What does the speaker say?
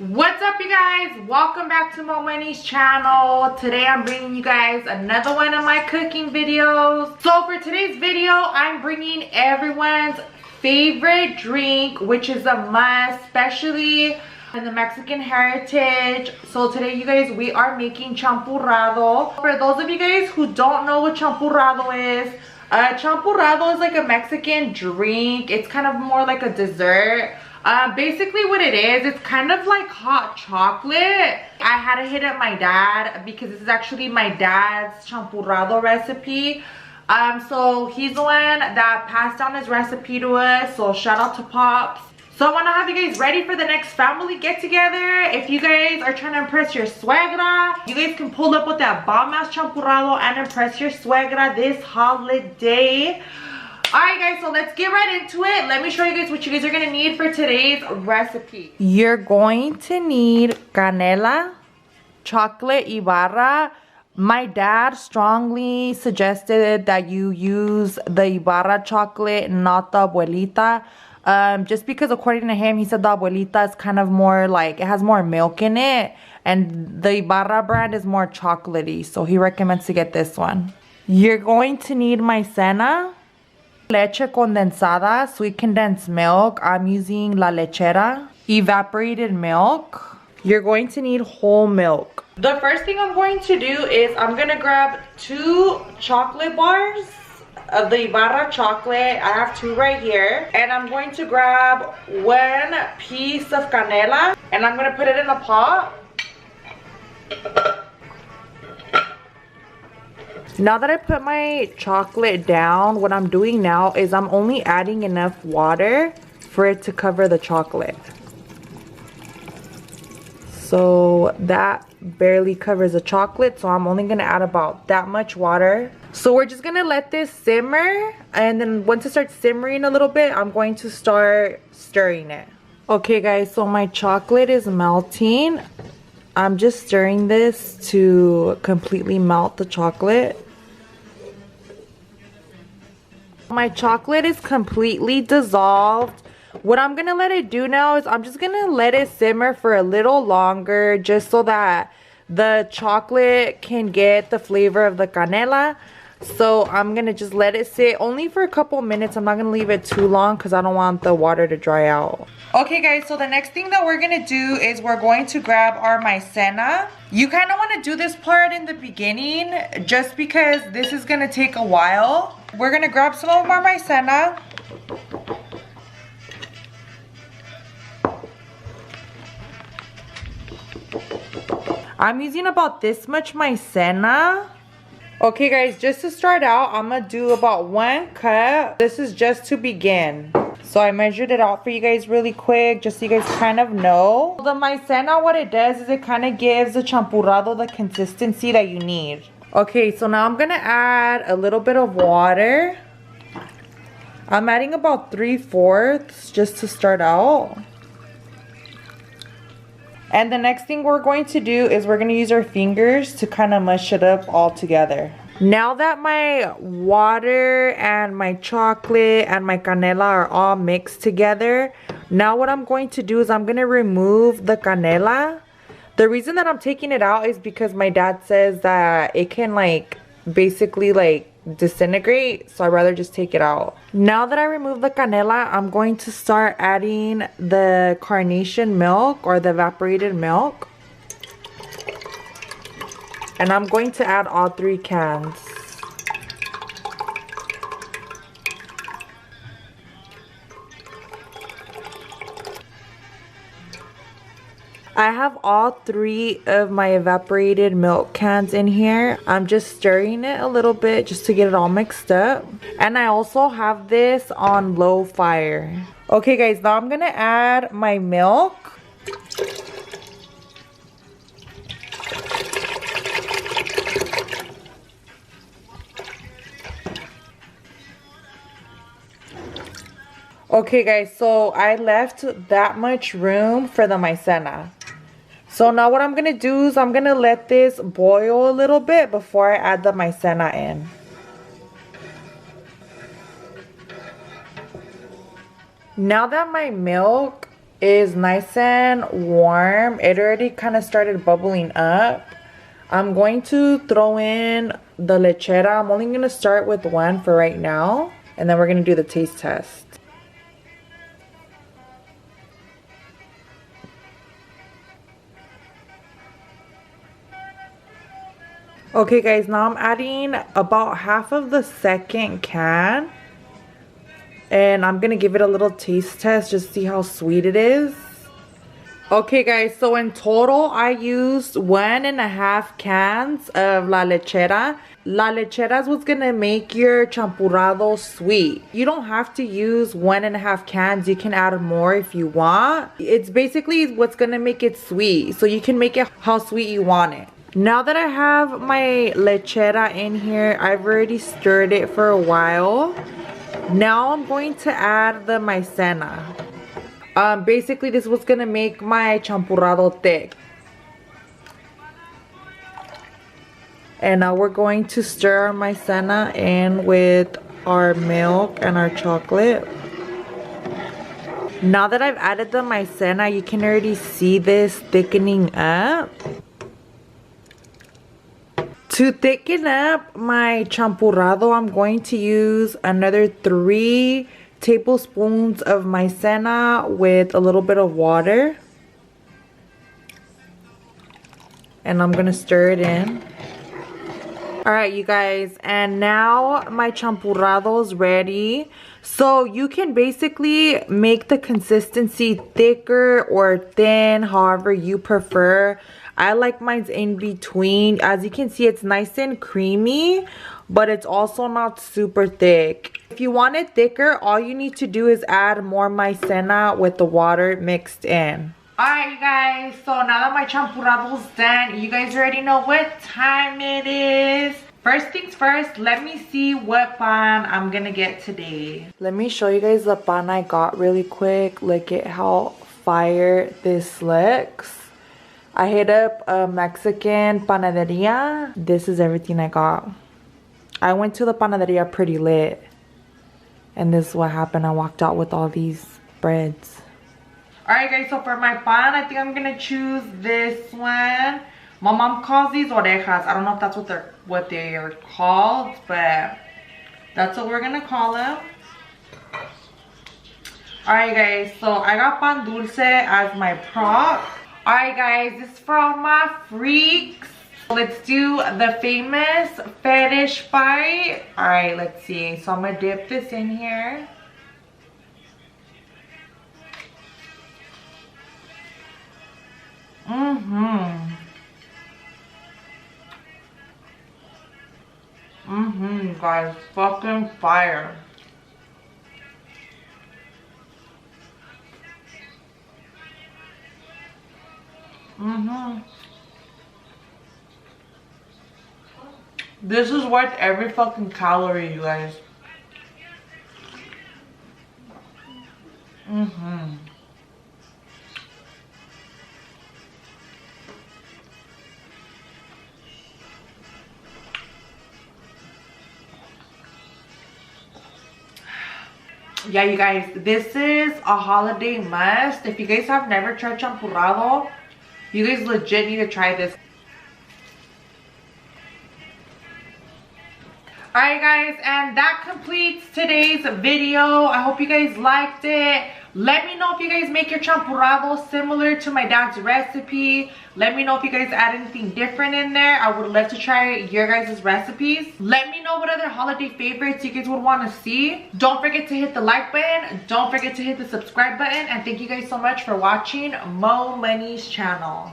What's up, you guys? Welcome back to Wendy's channel. Today I'm bringing you guys another one of my cooking videos. So for today's video, I'm bringing everyone's favorite drink, which is a must, especially in the Mexican heritage. So today, you guys, we are making champurrado. For those of you guys who don't know what champurrado is, champurrado is like a Mexican drink. It's kind of more like a dessert. Basically what it is, it's kind of like hot chocolate. I had to hit up my dad because this is actually my dad's champurrado recipe. So he's the one that passed down his recipe to us, so shout out to Pops. So I want to have you guys ready for the next family get together. If you guys are trying to impress your suegra, you guys can pull up with that bomb ass champurrado and impress your suegra this holiday. Alright guys, so let's get right into it. Let me show you guys what you guys are going to need for today's recipe. You're going to need canela, chocolate Ibarra. My dad strongly suggested that you use the Ibarra chocolate, not the abuelita. Just because according to him, he said the abuelita is kind of more like, it has more milk in it. And the Ibarra brand is more chocolatey. So he recommends to get this one. You're going to need maizena, leche condensada, sweet condensed milk. I'm using la lechera. Evaporated milk. You're going to need whole milk. The first thing I'm going to do is I'm going to grab 2 chocolate bars of the Ibarra chocolate. I have 2 right here. And I'm going to grab 1 piece of canela. And I'm going to put it in a pot. Now that I put my chocolate down, what I'm doing now is I'm only adding enough water for it to cover the chocolate. So that barely covers the chocolate, so I'm only going to add about that much water. So we're just going to let this simmer, and then once it starts simmering a little bit, I'm going to start stirring it. Okay guys, so my chocolate is melting. I'm just stirring this to completely melt the chocolate. My chocolate is completely dissolved. What I'm going to let it do now is I'm just going to let it simmer for a little longer just so that the chocolate can get the flavor of the canela. So I'm going to just let it sit only for a couple minutes. I'm not going to leave it too long because I don't want the water to dry out. Okay guys, so the next thing that we're going to do is we're going to grab our maizena. You kind of want to do this part in the beginning just because this is going to take a while. We're going to grab some of our maizena. I'm using about this much maizena. Okay guys, just to start out, I'm going to do about 1 cup. This is just to begin. So I measured it out for you guys really quick, just so you guys kind of know. The maizena, what it does is it kind of gives the champurrado the consistency that you need. Okay, so now I'm going to add a little bit of water. I'm adding about 3/4 just to start out. And the next thing we're going to do is we're going to use our fingers to kind of mush it up all together. Now that my water and my chocolate and my canela are all mixed together, now what I'm going to do is I'm going to remove the canela. The reason that I'm taking it out is because my dad says that it can like basically like disintegrate, so I'd rather just take it out. Now that I remove the canela, I'm going to start adding the carnation milk or the evaporated milk. And I'm going to add all 3 cans. I have all 3 of my evaporated milk cans in here. I'm just stirring it a little bit just to get it all mixed up. And I also have this on low fire. Okay guys, now I'm going to add my milk. Okay guys, so I left that much room for the maizena. So now what I'm going to do is I'm going to let this boil a little bit before I add the maizena in. Now that my milk is nice and warm. It already kind of started bubbling up. I'm going to throw in the lechera. I'm only going to start with one for right now. And then we're going to do the taste test. Okay guys, now I'm adding about half of the second can. And I'm going to give it a little taste test just to see how sweet it is. Okay guys, so in total I used 1.5 cans of la lechera. La lechera is what's gonna make your champurrado sweet. You don't have to use 1.5 cans. You can add more if you want. It's basically what's gonna make it sweet. So you can make it how sweet you want it. Now that I have my lechera in here, I've already stirred it for a while. Now I'm going to add the maizena. Basically this was gonna make my champurrado thick. And now we're going to stir our maizena in with our milk and our chocolate. Now that I've added the maizena, you can already see this thickening up. To thicken up my champurrado, I'm going to use another 3 tablespoons of maizena with a little bit of water. And I'm going to stir it in. Alright you guys, and now my champurrado is ready. So you can basically make the consistency thicker or thin, however you prefer. I like mine's in between. As you can see, it's nice and creamy, but it's also not super thick. If you want it thicker, all you need to do is add more maizena with the water mixed in. Alright you guys, so now that my champurrado's done, you guys already know what time it is. First things first, let me see what pan I'm gonna get today. Let me show you guys the pan I got really quick. Look at how fire this looks. I hit up a Mexican panaderia. This is everything I got. I went to the panaderia pretty lit. And this is what happened. I walked out with all these breads. Alright guys, so for my pan, I think I'm gonna choose this one. My mom calls these orejas. I don't know if that's what they are called, but that's what we're gonna call them. Alright guys, so I got pan dulce as my prop. Alright guys, this is for all my freaks. Let's do the famous fetish bite. Alright, let's see. So I'm gonna dip this in here. Guys, fucking fire. This is worth every fucking calorie, you guys. Yeah, you guys, this is a holiday must. If you guys have never tried champurrado, you guys legit need to try this. Alright guys, and that completes today's video. I hope you guys liked it. Let me know if you guys make your champurrado similar to my dad's recipe. Let me know if you guys add anything different in there. I would love to try your guys' recipes. Let me know what other holiday favorites you guys would want to see. Don't forget to hit the like button. Don't forget to hit the subscribe button. And thank you guys so much for watching Mo Money's channel.